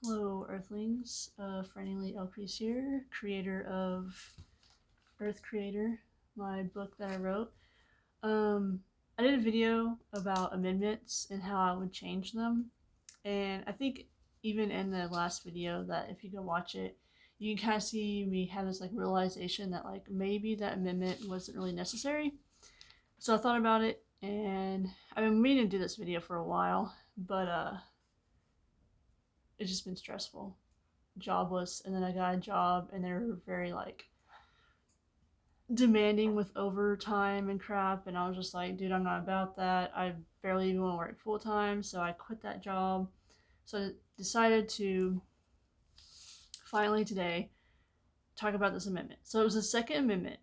Hello, Earthlings. Franny Lee Elkrease here, creator of Earth Creator, my book that I wrote. Um, I did a video about amendments and how I would change them, and I think even in the last video that if you go watch it, you can kind of see me have this like realization that like maybe that amendment wasn't really necessary. So I thought about it, and I've been meaning to do this video for a while, but it's just been stressful, jobless, and then I got a job and they were very like demanding with overtime and crap, and I was just like, dude, I'm not about that. I barely even want to work full time, so I quit that job. So I decided to finally today talk about this amendment. So it was the second amendment,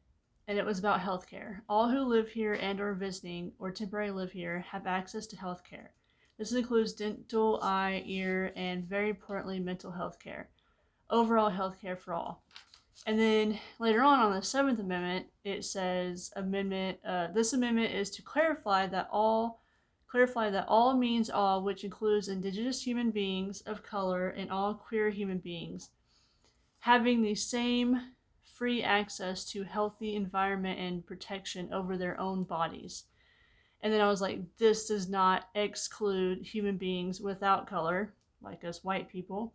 and it was about healthcare. All who live here and or visiting or temporarily live here have access to healthcare. This includes dental, eye, ear, and very importantly mental health care. Overall health care for all. And then later on the Seventh Amendment, it says this amendment is to clarify that all means all, which includes indigenous human beings of color and all queer human beings, having the same free access to healthy environment and protection over their own bodies. And then I was like, this does not exclude human beings without color, like us white people,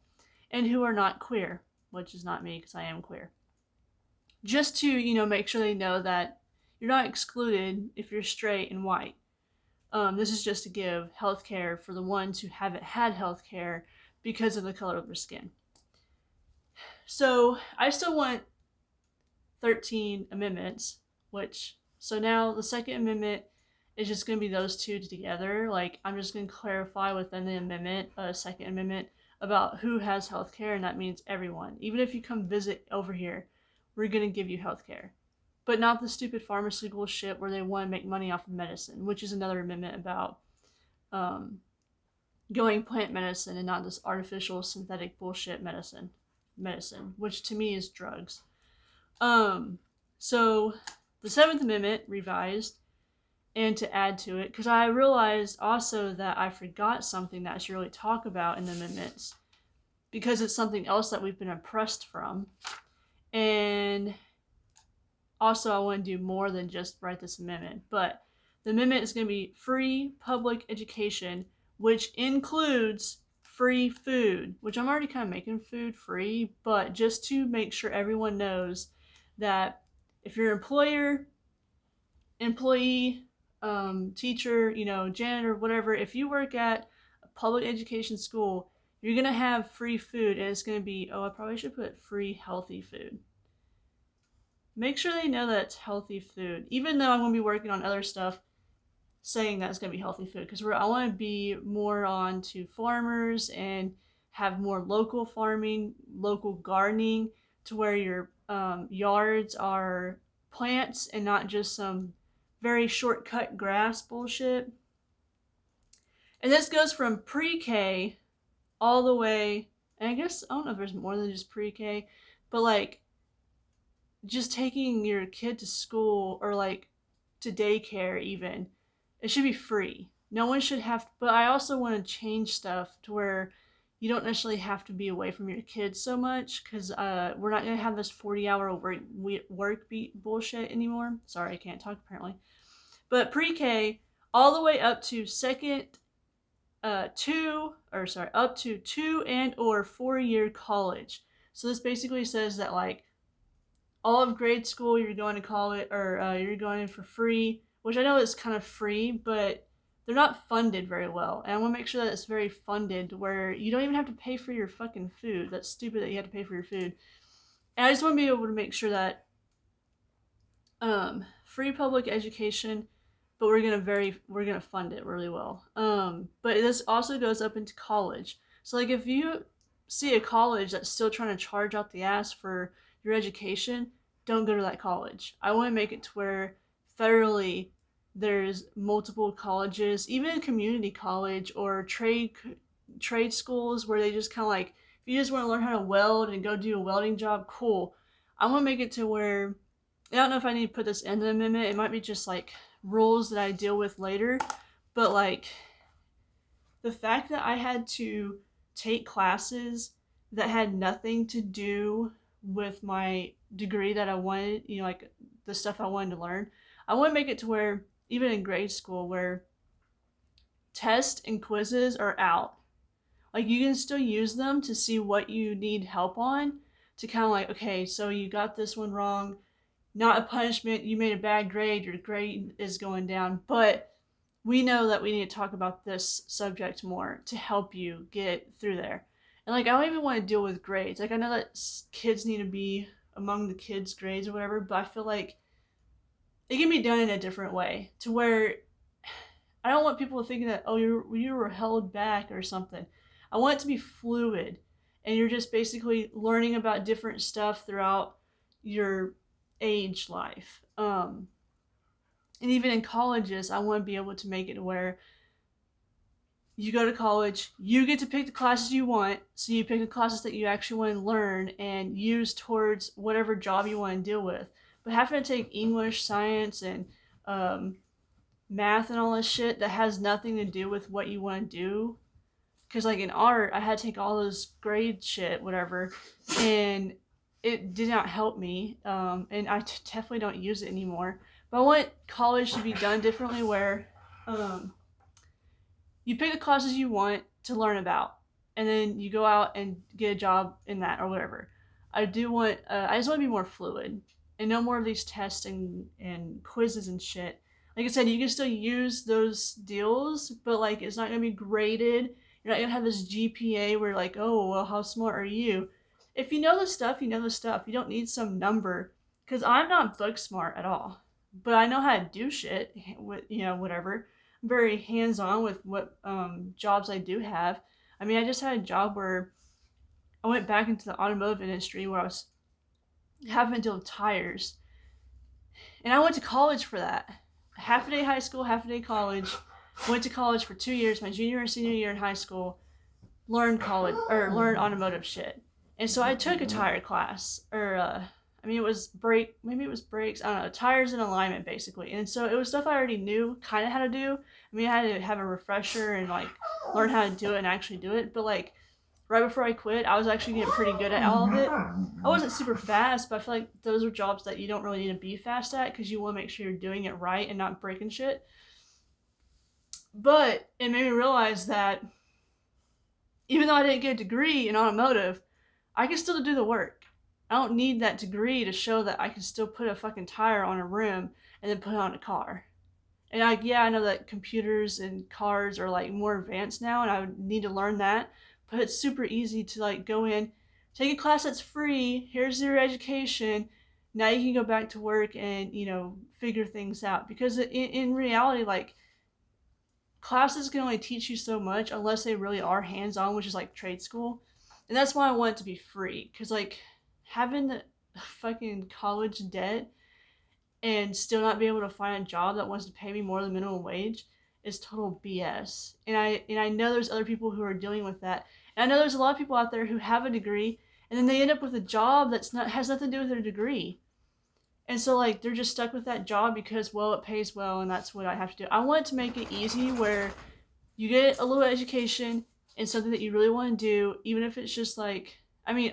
and who are not queer, which is not me because I am queer. Just to, make sure they know that you're not excluded if you're straight and white. This is just to give health care for the ones who haven't had health care because of the color of their skin. So I still want 13 amendments, so now the Second Amendment is just going to be those two together. Like, I'm just going to clarify within the amendment, Second Amendment, about who has health care, and that means everyone. Even if you come visit over here, we're going to give you health care. But not the stupid pharmaceutical shit where they want to make money off of medicine, which is another amendment about um, going plant medicine and not this artificial synthetic bullshit medicine, which to me is drugs. Um, so the Seventh Amendment revised, and to add to it, because I realized also that I forgot something that I should really talk about in the amendments, because it's something else that we've been oppressed from. And also, I want to do more than just write this amendment, but the amendment is going to be free public education, which includes free food, which I'm already kind of making food free, but just to make sure everyone knows that if you're an employer, employee, teacher, janitor, whatever, if you work at a public education school, you're going to have free food, and it's going to be, I probably should put free healthy food. Make sure they know that it's healthy food, even though I'm going to be working on other stuff saying that it's going to be healthy food, because I want to be more on to farmers and have more local farming, local gardening, to where your yards are plants and not just some very shortcut grass bullshit. And this goes from pre-K all the way, and I guess I don't know if there's more than just pre-K, but like just taking your kid to school or like to daycare even, it should be free. No one should have, but I also want to change stuff to where you don't necessarily have to be away from your kids so much, because we're not going to have this 40-hour work beat bullshit anymore. Sorry, I can't talk apparently. But pre-K all the way up to up to 2 and or 4 year college. So this basically says that like all of grade school you're going to college, or you're going for free, which I know is kind of free, but they're not funded very well. And I want to make sure that it's very funded where you don't even have to pay for your fucking food. That's stupid that you have to pay for your food. And I just want to be able to make sure that free public education, but we're gonna fund it really well. But this also goes up into college. So like if you see a college that's still trying to charge out the ass for your education, don't go to that college. I want to make it to where federally there's multiple colleges, even community college or trade schools, where they just kind of like, if you just want to learn how to weld and go do a welding job, cool. I want to make it to where, I don't know if I need to put this in the amendment. It might be just like rules that I deal with later, but like the fact that I had to take classes that had nothing to do with my degree that I wanted, like the stuff I wanted to learn. I want to make it to where, even in grade school, where tests and quizzes are out. Like, you can still use them to see what you need help on, to kind of like, okay, so you got this one wrong, not a punishment, you made a bad grade, your grade is going down, but we know that we need to talk about this subject more to help you get through there. And like, I don't even want to deal with grades. Like, I know that kids need to be among the kids' grades or whatever, but I feel like it can be done in a different way, to where I don't want people thinking that, oh, you were held back or something. I want it to be fluid, and you're just basically learning about different stuff throughout your age life. And even in colleges, I want to be able to make it where you go to college, you get to pick the classes you want, so you pick the classes that you actually want to learn and use towards whatever job you want to deal with. But having to take English, science, and math and all this shit that has nothing to do with what you want to do, because like in art, I had to take all those grade shit, whatever, and it did not help me, and I definitely don't use it anymore. But I want college to be done differently, where you pick the classes you want to learn about, and then you go out and get a job in that or whatever. I just want to be more fluid and no more of these tests and quizzes and shit. Like I said, you can still use those deals, but like, it's not gonna be graded. You're not gonna have this GPA where like, oh, well, how smart are you? If you know the stuff, you know the stuff. You don't need some number. Because I'm not book smart at all, but I know how to do shit with, whatever. I'm very hands on with what jobs I do have. I mean, I just had a job where I went back into the automotive industry, where I was having to deal with tires, and I went to college for that. Half a day high school, half a day college. Went to college for 2 years, my junior and senior year in high school. Learned automotive shit, and so I took a tire class, or it was maybe it was brakes. I don't know, tires and alignment basically. And so it was stuff I already knew kind of how to do. I mean, I had to have a refresher and like learn how to do it and actually do it. But like, right before I quit, I was actually getting pretty good at all of it. I wasn't super fast, but I feel like those are jobs that you don't really need to be fast at, because you want to make sure you're doing it right and not breaking shit. But it made me realize that even though I didn't get a degree in automotive, I can still do the work. I don't need that degree to show that I can still put a fucking tire on a rim and then put it on a car. And I know that computers and cars are like more advanced now, and I would need to learn that. But it's super easy to like go in, take a class that's free. Here's your education. Now you can go back to work and figure things out. Because in reality, like, classes can only teach you so much unless they really are hands on, which is like trade school. And that's why I want it to be free. Because like, having the fucking college debt and still not be able to find a job that wants to pay me more than minimum wage is total BS. And I know there's other people who are dealing with that. And I know there's a lot of people out there who have a degree and then they end up with a job that's not has nothing to do with their degree. And so like, they're just stuck with that job because, well, it pays well and that's what I have to do. I want to make it easy where you get a little education in something that you really want to do, even if it's just like,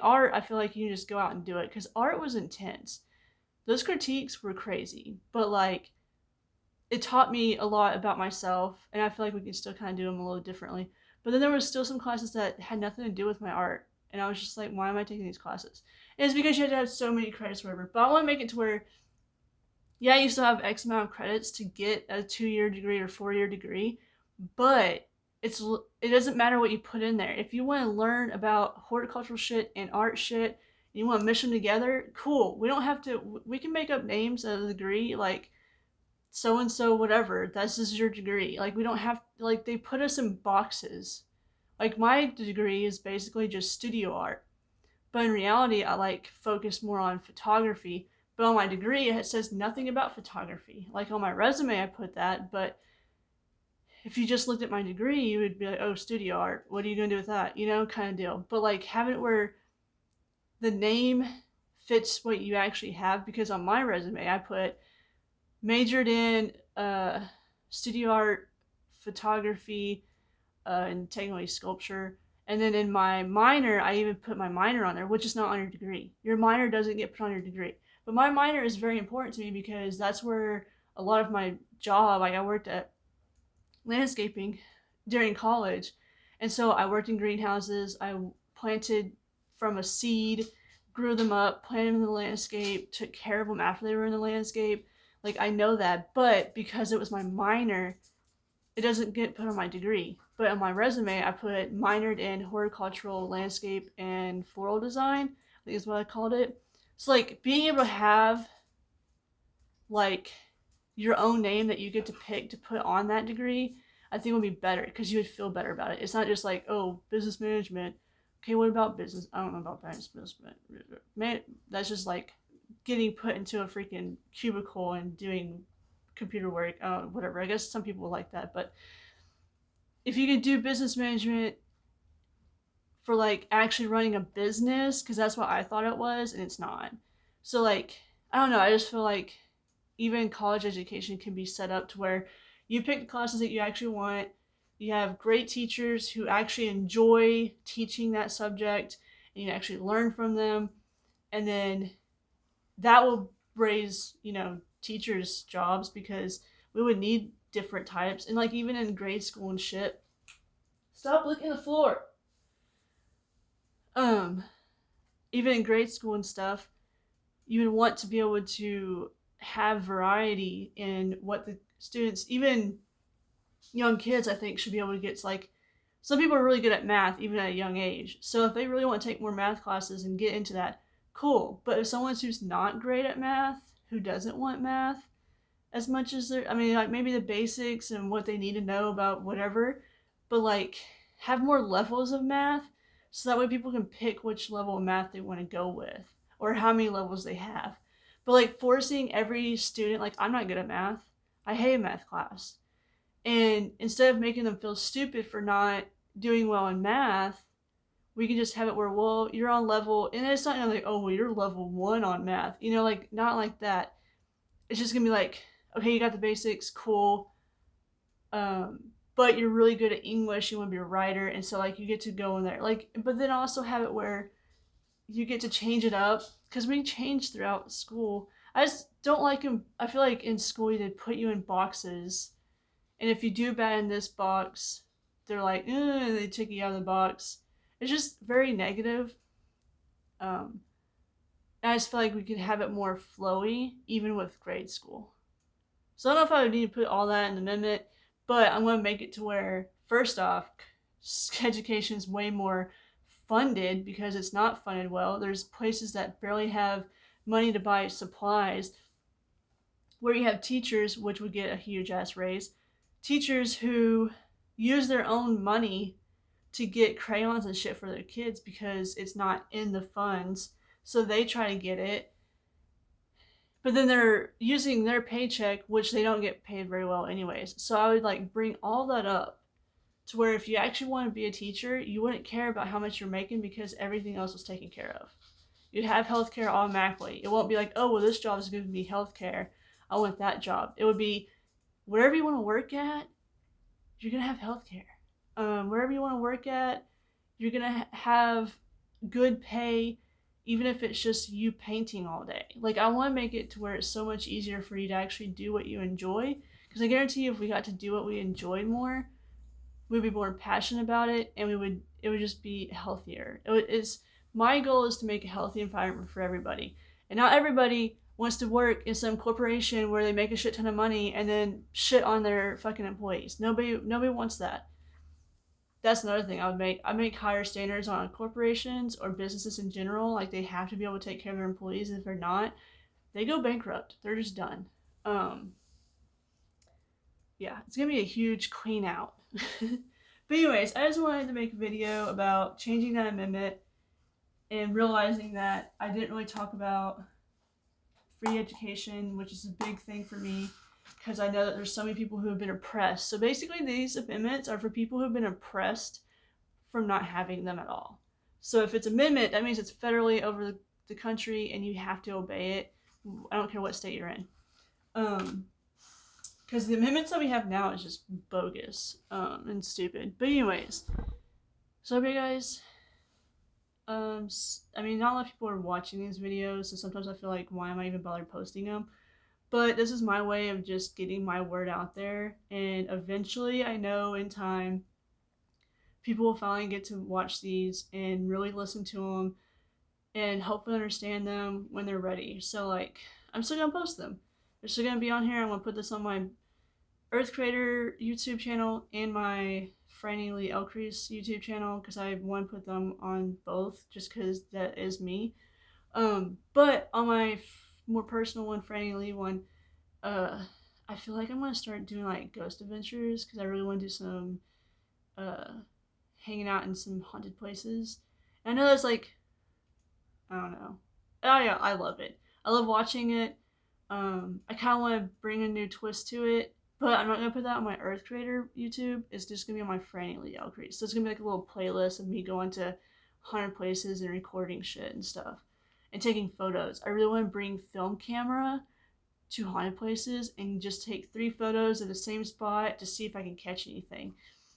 art, I feel like you can just go out and do it, because art was intense. Those critiques were crazy, but like, it taught me a lot about myself, and I feel like we can still kind of do them a little differently. But then there was still some classes that had nothing to do with my art, and I was just like, why am I taking these classes? And it's because you had to have so many credits or whatever. But I want to make it to where, yeah, you still have X amount of credits to get a 2-year degree or 4-year degree, but it doesn't matter what you put in there. If you want to learn about horticultural shit and art shit, and you want to mesh them together, cool. We can make up names of the degree, like so and so whatever. This is your degree. Like, we don't have, like, they put us in boxes. Like, my degree is basically just studio art, but in reality, I like focus more on photography. But on my degree, it says nothing about photography. Like, on my resume, I put that, but if you just looked at my degree, you would be like, oh, studio art, what are you gonna do with that? Kind of deal. But like, having it where the name fits what you actually have, because on my resume, I put majored in studio art, photography, and technically sculpture. And then in my minor, I even put my minor on there, which is not on your degree. Your minor doesn't get put on your degree. But my minor is very important to me because that's where a lot of my job, like I worked at landscaping during college. And so I worked in greenhouses. I planted from a seed, grew them up, planted them in the landscape, took care of them after they were in the landscape. Like I know that, but because it was my minor, it doesn't get put on my degree. But on my resume, I put minored in horticultural, landscape, and floral design. I think is what I called it. So like being able to have like your own name that you get to pick to put on that degree, I think would be better because you would feel better about it. It's not just like, oh, business management. Okay, what about business? I don't know about business management. Man, that's just like getting put into a freaking cubicle and doing computer work, whatever. I guess some people like that, but if you could do business management for like actually running a business, because that's what I thought it was, and it's not. So like, I don't know. I just feel like even college education can be set up to where you pick the classes that you actually want. You have great teachers who actually enjoy teaching that subject, and you actually learn from them, and then that will raise teachers' jobs because we would need different types, and like even in grade school and shit. Stop licking the floor. Um, Even in grade school and stuff, you would want to be able to have variety in what the students, even young kids, I think should be able to get. Like some people are really good at math even at a young age, so if they really want to take more math classes and get into that, cool. But if someone who's not great at math, who doesn't want math as much as they're, I mean, like maybe the basics and what they need to know about whatever, but like have more levels of math so that way people can pick which level of math they want to go with or how many levels they have. But like forcing every student, like I'm not good at math, I hate a math class. And instead of making them feel stupid for not doing well in math, we can just have it where, well, you're on level, and it's not like, oh, well, you're level 1 on math, like not like that. It's just gonna be like, okay, you got the basics, cool. But you're really good at English, you want to be a writer, and so like you get to go in there. Like, but then also have it where you get to change it up because we change throughout school. I just don't like them. I feel like in school they put you in boxes, and if you do bad in this box, they're like, and they take you out of the box. It's just very negative. Um, and I just feel like we could have it more flowy, even with grade school. So I don't know if I would need to put all that in the amendment, but I'm going to make it to where, first off, education is way more funded because it's not funded well. There's places that barely have money to buy supplies, where you have teachers, which would get a huge ass raise, teachers who use their own money to get crayons and shit for their kids because it's not in the funds. So they try to get it, but then they're using their paycheck, which they don't get paid very well anyways. So I would like bring all that up to where if you actually want to be a teacher, you wouldn't care about how much you're making because everything else was taken care of. You'd have healthcare automatically. It won't be like, oh, well, this job is giving me healthcare, I want that job. It would be wherever you want to work at, you're gonna have healthcare. Wherever you want to work at, you're gonna have good pay, even if it's just you painting all day. Like I want to make it to where it's so much easier for you to actually do what you enjoy. Because I guarantee you, if we got to do what we enjoy more, we'd be more passionate about it, and it would just be healthier. It's my goal is to make a healthy environment for everybody, and not everybody wants to work in some corporation where they make a shit ton of money and then shit on their fucking employees. Nobody wants that. That's another thing I make higher standards on corporations or businesses in general. Like they have to be able to take care of their employees, and if they're not, they go bankrupt. They're just done. Um, yeah, it's gonna be a huge clean out. But anyways, I just wanted to make a video about changing that amendment and realizing that I didn't really talk about free education, which is a big thing for me because I know that there's so many people who have been oppressed. So basically these amendments are for people who have been oppressed from not having them at all. So if it's amendment, that means it's federally over the country and you have to obey it. I don't care what state you're in. Because the amendments that we have now is just bogus and stupid. But anyways, So okay, guys. I mean, not a lot of people are watching these videos, so sometimes I feel like, why am I even bothered posting them? But this is my way of just getting my word out there, and eventually, I know in time, people will finally get to watch these and really listen to them and hopefully understand them when they're ready. So, like, I'm still gonna post them. They're still gonna be on here. I'm gonna put this on my Earth Creator YouTube channel and my Franny Lee Elcrease YouTube channel because I want to put them on both just because that is me. But on my more personal one, Franny Lee one, uh, I feel like I'm gonna start doing like ghost adventures because I really want to do some uh hanging out in some haunted places. And I know that's like, I don't know. Oh yeah, I love it. I love watching it. I kind of want to bring a new twist to it, but I'm not gonna put that on my Earth Creator YouTube. It's just gonna be on my Franny Lee Elcrease. So it's gonna be like a little playlist of me going to 100 places and recording shit and stuff, and taking photos. I really want to bring film camera to haunted places and just take 3 photos of the same spot to see if I can catch anything.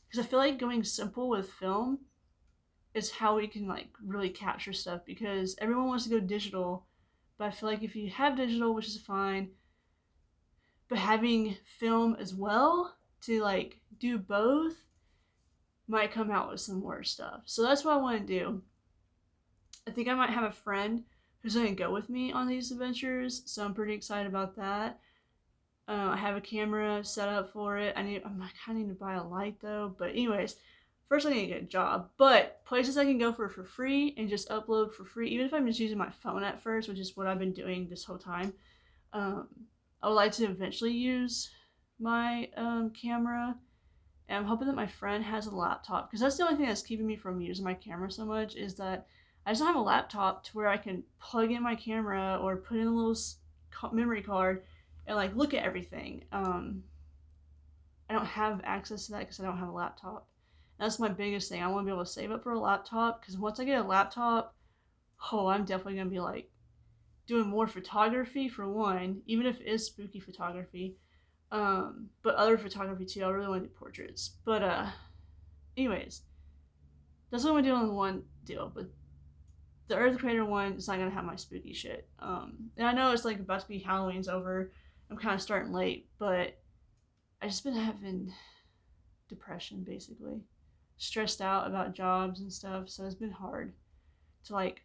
Because I feel like going simple with film is how we can like really capture stuff because everyone wants to go digital, but I feel like if you have digital, which is fine, but having film as well to like do both might come out with some more stuff. So that's what I want to do. I think I might have a friend who's going to go with me on these adventures, so I'm pretty excited about that. I have a camera set up for it. I kind of need to buy a light though. But anyways, first I need to get a job. But places I can go for free and just upload for free, even if I'm just using my phone at first, which is what I've been doing this whole time. Um, I would like to eventually use my camera. And I'm hoping that my friend has a laptop because that's the only thing that's keeping me from using my camera so much is that I just don't have a laptop to where I can plug in my camera or put in a little memory card and like look at everything. I don't have access to that because I don't have a laptop. And that's my biggest thing. I want to be able to save up for a laptop because once I get a laptop, oh, I'm definitely gonna be like doing more photography for one, even if it is spooky photography. But other photography too. I really want to do portraits. But anyways, that's what I'm gonna do on the one deal. But the Earth Creator one is not gonna have my spooky shit. And I know it's like about to be Halloween's over. I'm kind of starting late, but I just been having depression basically, stressed out about jobs and stuff. So it's been hard to like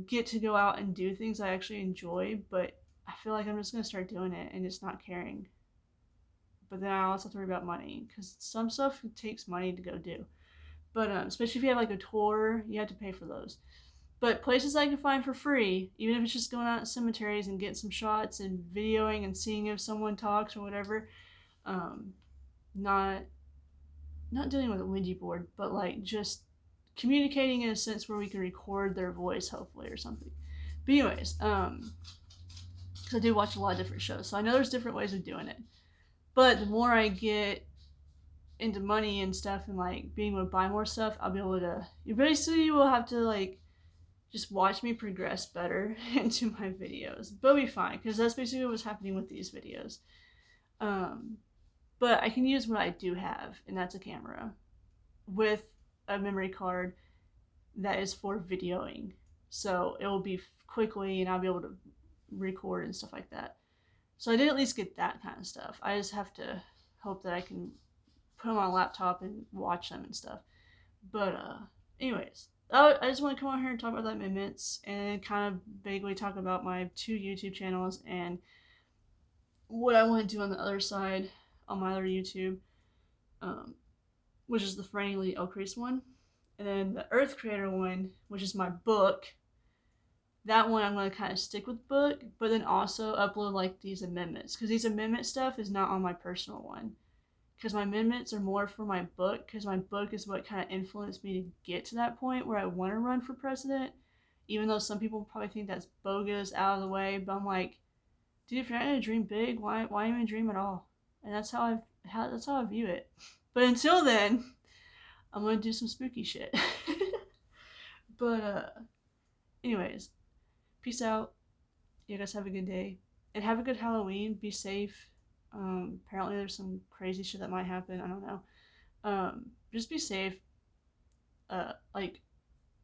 get to go out and do things I actually enjoy. But I feel like I'm just gonna start doing it and just not caring. But then I also have to worry about money because some stuff takes money to go do. But especially if you have like a tour, you have to pay for those. But places I can find for free, even if it's just going out in cemeteries and getting some shots and videoing and seeing if someone talks or whatever. Um, not not dealing with a Ouija board, but like just communicating in a sense where we can record their voice, hopefully, or something. But anyways, because I do watch a lot of different shows, so I know there's different ways of doing it. But the more I get into money and stuff and like being able to buy more stuff, I'll be able to. You basically will have to like just watch me progress better into my videos. But it'll be fine because that's basically what's happening with these videos. Um, but I can use what I do have, and that's a camera with a memory card that is for videoing. So it will be quickly, and I'll be able to record and stuff like that. So I did at least get that kind of stuff. I just have to hope that I can put them on a laptop and watch them and stuff. But anyways, I just want to come on here and talk about that amendments and kind of vaguely talk about my 2 YouTube channels and what I want to do on the other side on my other YouTube, um, which is the Franny Lee Elcrease one. And then the Earth Creator one, which is my book. That one I'm going to kind of stick with book, but then also upload like these amendments. Because these amendment stuff is not on my personal one. Because my amendments are more for my book, because my book is what kind of influenced me to get to that point where I want to run for president. Even though some people probably think that's bogus, out of the way, but I'm like, dude, if you're not gonna dream big, why even dream at all? And that's how I view it. But until then, I'm gonna do some spooky shit. But anyways, peace out. You guys have a good day and have a good Halloween. Be safe. Apparently there's some crazy shit that might happen. I don't know. Just be safe. like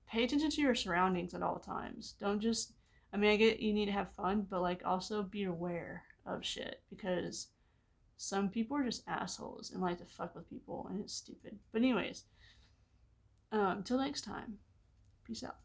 pay attention to your surroundings at all times. Don't just, I mean, I get you need to have fun, but like also be aware of shit because some people are just assholes and like to fuck with people and it's stupid. But anyways, till next time, peace out.